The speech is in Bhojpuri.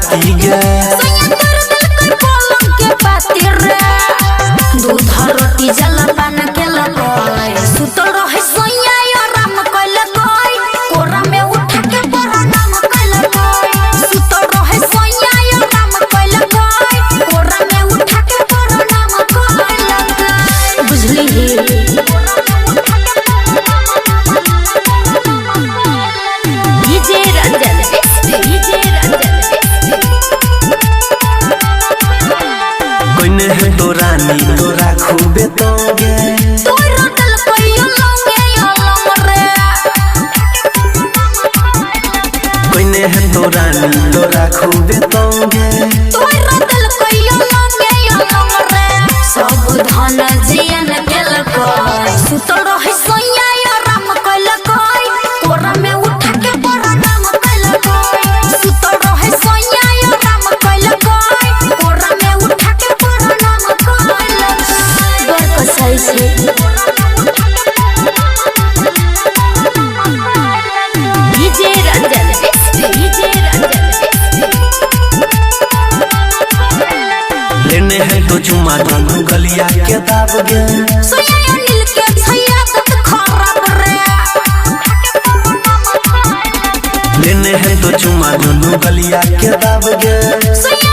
राती गे दूध रोटी जलपान केलकै सुतल रहे सोइया आराम कैलकै कोरा में उठा के प्रणाम कैलकै सुतल रहे सोइया आराम कैलकै कोरा में उठा के प्रणाम कैलकै बुझली डीजे रंजन कोइने है तो रानी तोरा खूबे तोगे तोरा दिल कोइयो लंगे रे कोइने है तो रानी तोरा खूबे तोगे तोरा दिल कोइयो लंगे रे सब धन जियन केलकै सुतल रहे सोइया आराम कैलकै कोरा में उठा के प्रणाम कैलकै सुतल रहे सोइया आराम कैलकै कोरा में उठा के प्रणाम कैलकै बर कसै छै डीजे रंजन लेने है तो चुमा दोनों गलिया के दाब गे सोया नील के छैया तत खराब रे लेने है तो चुमा दोनों गलिया के दाब गे सोया